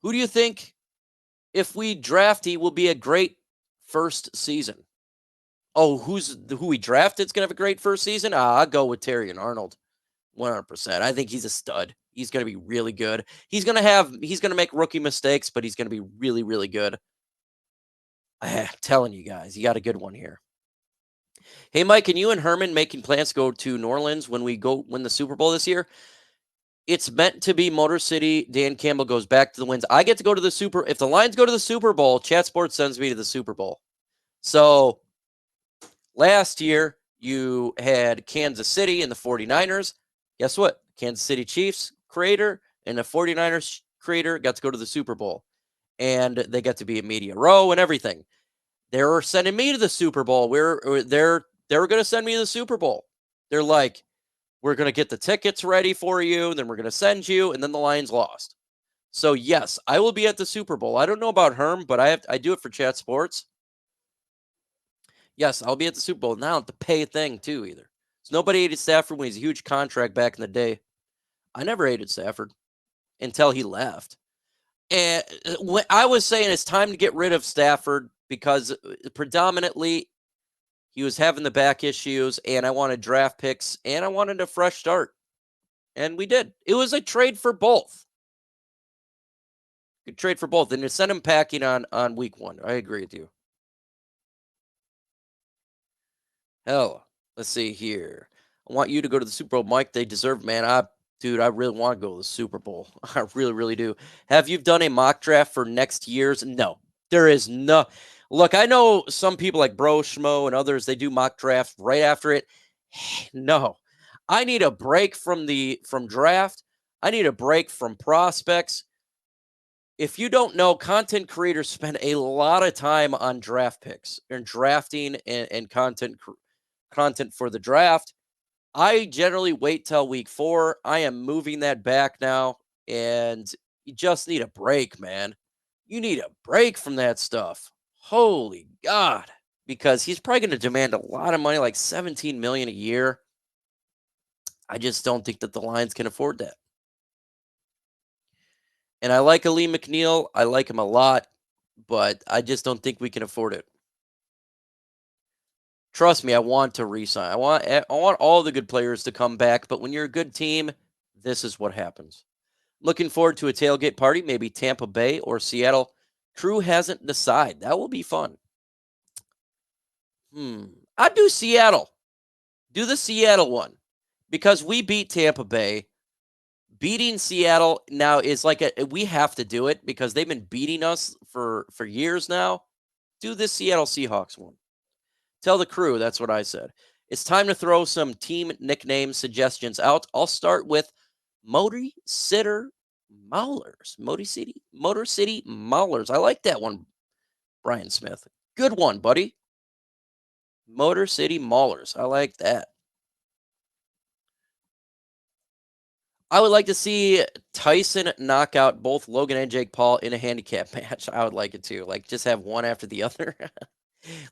Who do you think, if we draft, he will be a great first season? Oh, who we drafted is going to have a great first season? I'll go with Terrion Arnold. 100%. I think he's a stud. He's going to be really good. He's going to make rookie mistakes, but he's going to be really, really good. I'm telling you guys, you got a good one here. Hey, Mike, can you and Herman making plans to go to New Orleans when we go win the Super Bowl this year? It's meant to be Motor City. Dan Campbell goes back to the wins. I get to go to the if the Lions go to the Super Bowl, Chat Sports sends me to the Super Bowl. So last year you had Kansas City and the 49ers. Guess what? Kansas City Chiefs creator and the 49ers creator got to go to the Super Bowl. And they got to be at Media Row and everything. They were sending me to the Super Bowl. They were going to send me to the Super Bowl. They're like, we're going to get the tickets ready for you, and then we're going to send you, and then the Lions lost. So, yes, I will be at the Super Bowl. I don't know about Herm, but I do it for Chat Sports. Yes, I'll be at the Super Bowl. Now I don't have to pay a thing, too, either. So nobody hated Stafford when he's a huge contract back in the day. I never hated Stafford until he left. And when I was saying it's time to get rid of Stafford because predominantly he was having the back issues, and I wanted draft picks, and I wanted a fresh start. And we did. It was a trade for both. Good trade for both. And to send him packing on week 1. I agree with you. Hell, let's see here. I want you to go to the Super Bowl, Mike. They deserve, man. Dude, I really want to go to the Super Bowl. I really, really do. Have you done a mock draft for next year's? No, there is no. Look, I know some people like Bro Schmo and others, they do mock drafts right after it. No, I need a break from draft. I need a break from prospects. If you don't know, content creators spend a lot of time on draft picks and drafting and content for the draft. I generally wait till week 4. I am moving that back now, and you just need a break, man. You need a break from that stuff. Holy God. Because he's probably going to demand a lot of money, like $17 million a year. I just don't think that the Lions can afford that. And I like Alim McNeill. I like him a lot, but I just don't think we can afford it. Trust me, I want to re-sign. I want all the good players to come back, but when you're a good team, this is what happens. Looking forward to a tailgate party, maybe Tampa Bay or Seattle. Crew hasn't decided. That will be fun. I'd do Seattle. Do the Seattle one because we beat Tampa Bay. Beating Seattle now is like we have to do it because they've been beating us for years now. Do this Seattle Seahawks one. Tell the crew, that's what I said. It's time to throw some team nickname suggestions out. I'll start with Motor City Maulers. Motor City Maulers. I like that one, Brian Smith. Good one, buddy. Motor City Maulers. I like that. I would like to see Tyson knock out both Logan and Jake Paul in a handicap match. I would like it too. Like, just have one after the other.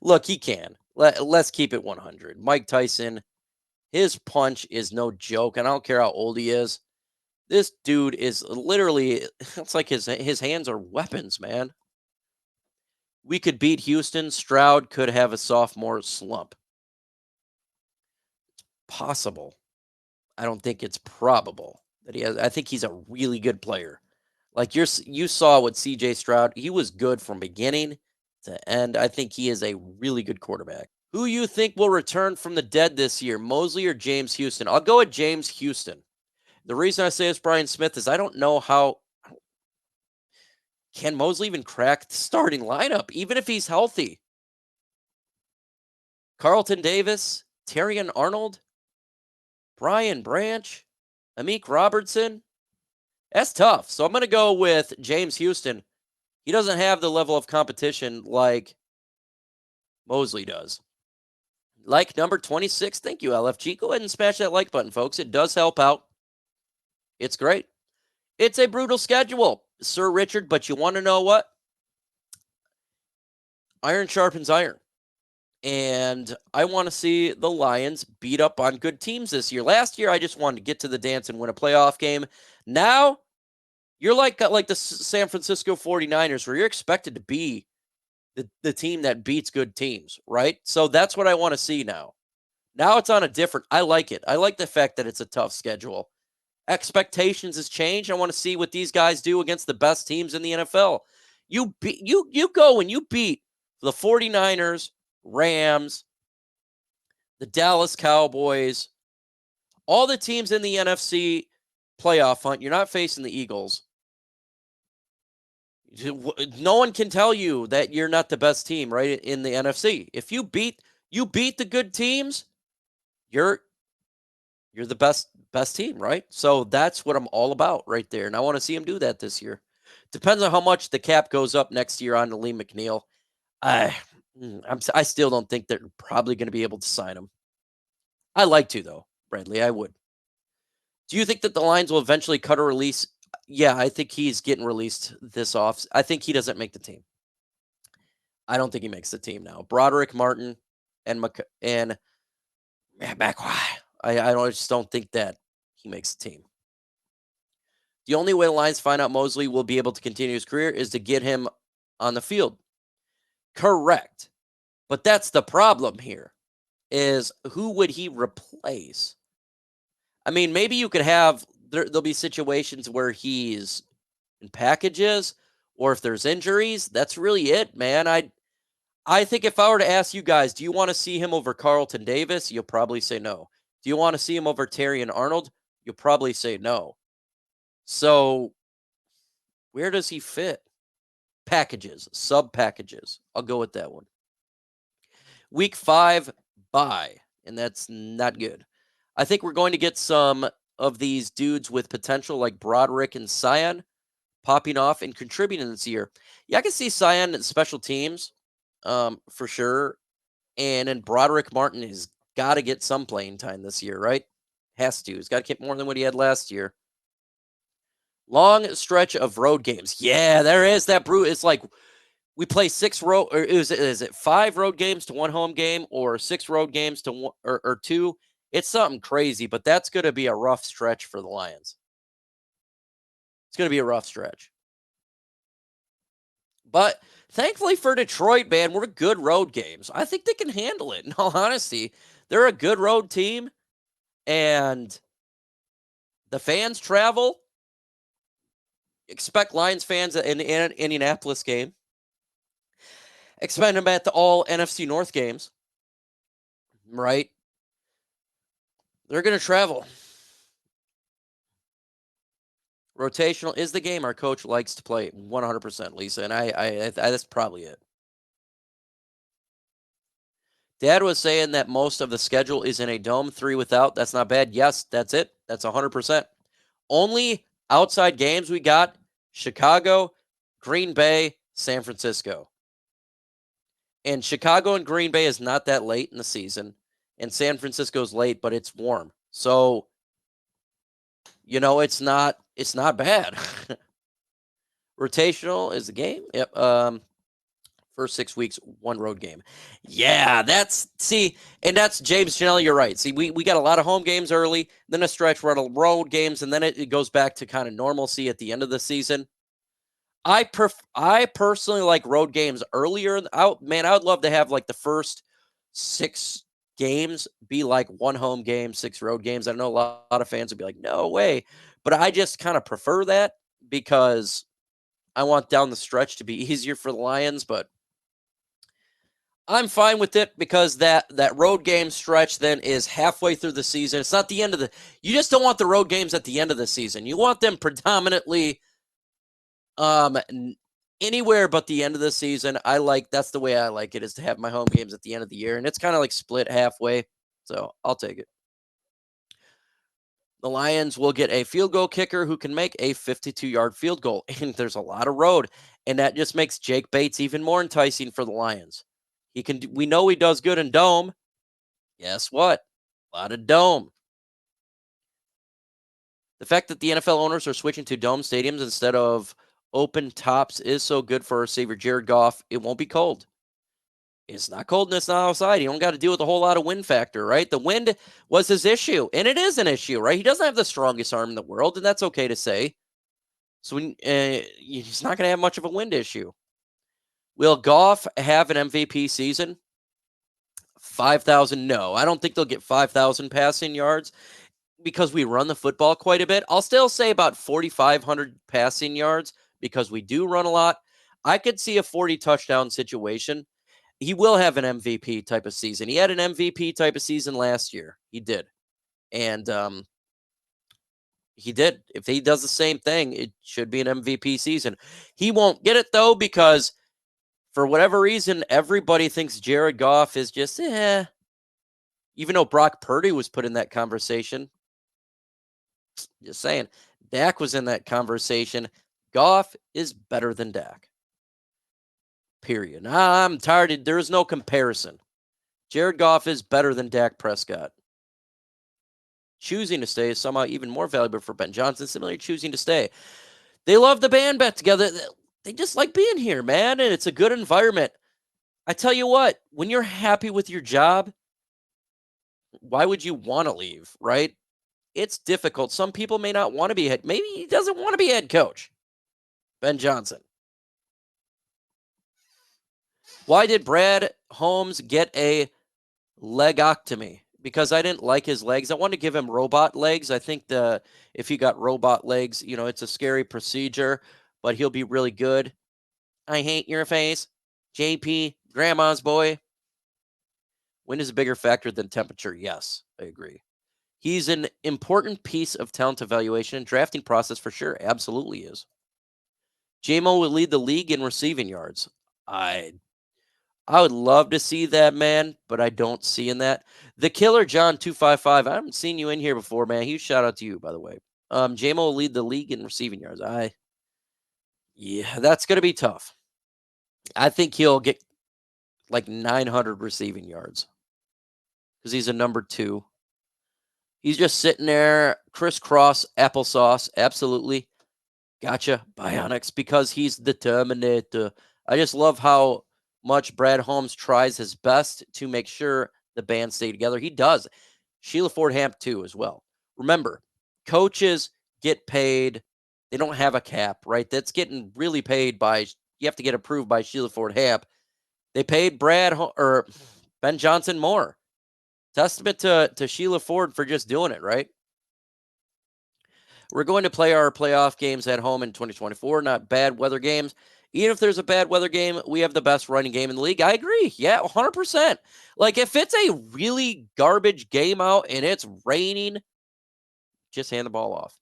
Look, he can. Let's keep it 100. Mike Tyson, his punch is no joke, and I don't care how old he is. This dude is literally, it's like his hands are weapons, man. We could beat Houston. Stroud could have a sophomore slump. It's possible. I don't think it's probable that he has. I think he's a really good player. Like you saw with CJ Stroud, he was good from beginning to end. I think he is a really good quarterback. Who you think will return from the dead this year, Moseley or James Houston? I'll go with James Houston. The reason I say it's Brian Smith is I don't know how can Moseley even crack the starting lineup, even if he's healthy. Carlton Davis, Terrion Arnold, Brian Branch, Amik Robertson. That's tough. So I'm going to go with James Houston. He doesn't have the level of competition like Moseley does. Like number 26. Thank you, LFG. Go ahead and smash that like button, folks. It does help out. It's great. It's a brutal schedule, Sir Richard, but you want to know what? Iron sharpens iron. And I want to see the Lions beat up on good teams this year. Last year, I just wanted to get to the dance and win a playoff game. Now, You're like the San Francisco 49ers, where you're expected to be the team that beats good teams, right? So that's what I want to see now. Now it's on a different. I like it. I like the fact that it's a tough schedule. Expectations has changed. I want to see what these guys do against the best teams in the NFL. You go and you beat the 49ers, Rams, the Dallas Cowboys, all the teams in the NFC playoff hunt. You're not facing the Eagles. No one can tell you that you're not the best team, right, in the NFC. If you beat the good teams, you're the best team, right? So that's what I'm all about right there. And I want to see him do that this year. Depends on how much the cap goes up next year on Alim McNeill. I still don't think they're probably going to be able to sign him. I like to, though, Bradley. I would. Do you think that the Lions will eventually cut or release? Yeah, I think he's getting released this off. I think he doesn't make the team. I don't think he makes the team now. Broderick Martin and I just don't think that he makes the team. The only way the Lions find out Moseley will be able to continue his career is to get him on the field. Correct. But that's the problem here, is who would he replace? I mean, maybe you could have, there'll be situations where he's in packages, or if there's injuries. That's really it, man. I think if I were to ask you guys, do you want to see him over Carlton Davis? You'll probably say no. Do you want to see him over Terrion Arnold? You'll probably say no. So where does he fit? Packages, sub packages. I'll go with that one. Week 5, bye. And that's not good. I think we're going to get some of these dudes with potential like Broderick and Sion popping off and contributing this year. Yeah, I can see Sion at special teams for sure. And then Broderick Martin has got to get some playing time this year, right? Has to. He's got to get more than what he had last year. Long stretch of road games. Yeah, there is that brute. It's like we play 6 road, or is it 5 road games to 1 home game, or 6 road games to 1 or 2? It's something crazy, but that's going to be a rough stretch for the Lions. It's going to be a rough stretch. But thankfully for Detroit, man, we're good road games. I think they can handle it. In all honesty, they're a good road team, and the fans travel. Expect Lions fans in an Indianapolis game. Expect them at the all NFC North games, right? They're going to travel. Rotational is the game our coach likes to play 100%, Lisa, and I that's probably it. Dad was saying that most of the schedule is in a dome, 3 without. That's not bad. Yes, that's it. That's 100%. Only outside games we got: Chicago, Green Bay, San Francisco. And Chicago and Green Bay is not that late in the season, and San Francisco's late, but it's warm. So, it's not bad. Rotational is the game. Yep. First 6 weeks, 1 road game. Yeah, that's James Janelle, you're right. See, we got a lot of home games early, then a stretch where road games, and then it goes back to kind of normalcy at the end of the season. I personally like road games earlier. I would love to have like the first 6 games be like 1 home game, 6 road games. I know a lot of fans would be like, no way. But I just kind of prefer that because I want down the stretch to be easier for the Lions. But I'm fine with it because that road game stretch then is halfway through the season. It's not the end of you just don't want the road games at the end of the season. You want them predominantly anywhere but the end of the season. That's the way I like it, is to have my home games at the end of the year, and it's kind of like split halfway. So I'll take it. The Lions will get a field goal kicker who can make a 52-yard field goal, and there's a lot of road, and that just makes Jake Bates even more enticing for the Lions. We know he does good in dome. Guess what? A lot of dome. The fact that the NFL owners are switching to dome stadiums instead of open tops is so good for receiver Jared Goff. It won't be cold. It's not cold and it's not outside. You don't got to deal with a whole lot of wind factor, right? The wind was his issue, and it is an issue, right? He doesn't have the strongest arm in the world, and that's okay to say. So he's not going to have much of a wind issue. Will Goff have an MVP season? 5,000? No, I don't think they'll get 5,000 passing yards because we run the football quite a bit. I'll still say about 4,500 passing yards because we do run a lot. I could see a 40 touchdown situation. He will have an MVP type of season. He had an MVP type of season last year. He did. And he did. If he does the same thing, it should be an MVP season. He won't get it, though, because for whatever reason, everybody thinks Jared Goff is just, even though Brock Purdy was put in that conversation. Just saying. Dak was in that conversation. Goff is better than Dak. Period. I'm tired. There is no comparison. Jared Goff is better than Dak Prescott. Choosing to stay is somehow even more valuable for Ben Johnson. Similarly, choosing to stay. They love the band back together. They just like being here, man, and it's a good environment. I tell you what, when you're happy with your job, why would you want to leave, right? It's difficult. Some people may not want to be head. Maybe he doesn't want to be head coach. Ben Johnson. Why did Brad Holmes get a legoctomy? Because I didn't like his legs. I wanted to give him robot legs. I think if he got robot legs, it's a scary procedure, but he'll be really good. I hate your face. JP, grandma's boy. Wind is a bigger factor than temperature. Yes, I agree. He's an important piece of talent evaluation and drafting process for sure. Absolutely is. JMO will lead the league in receiving yards. I would love to see that, man, but I don't see in that. The Killer John 255. I haven't seen you in here before, man. Huge shout out to you, by the way. JMO will lead the league in receiving yards. Yeah, that's gonna be tough. I think he'll get like 900 receiving yards because he's a number 2. He's just sitting there, crisscross applesauce. Absolutely. Gotcha. Bionics, because he's the Terminator. I just love how much Brad Holmes tries his best to make sure the band stay together. He does. Sheila Ford Hamp, too, as well. Remember, coaches get paid. They don't have a cap, right? That's getting really paid by, you have to get approved by Sheila Ford Hamp. They paid Ben Johnson more. Testament to Sheila Ford for just doing it, right? We're going to play our playoff games at home in 2024, not bad weather games. Even if there's a bad weather game, we have the best running game in the league. I agree. Yeah, 100%. Like, if it's a really garbage game out and it's raining, just hand the ball off.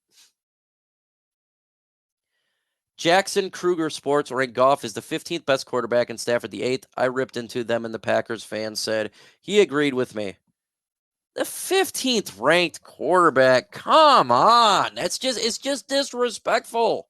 Jackson Kruger Sports ranked Goff as the 15th best quarterback and Stafford the 8th. I ripped into them and the Packers fans said he agreed with me. The 15th ranked quarterback. Come on. It's just disrespectful.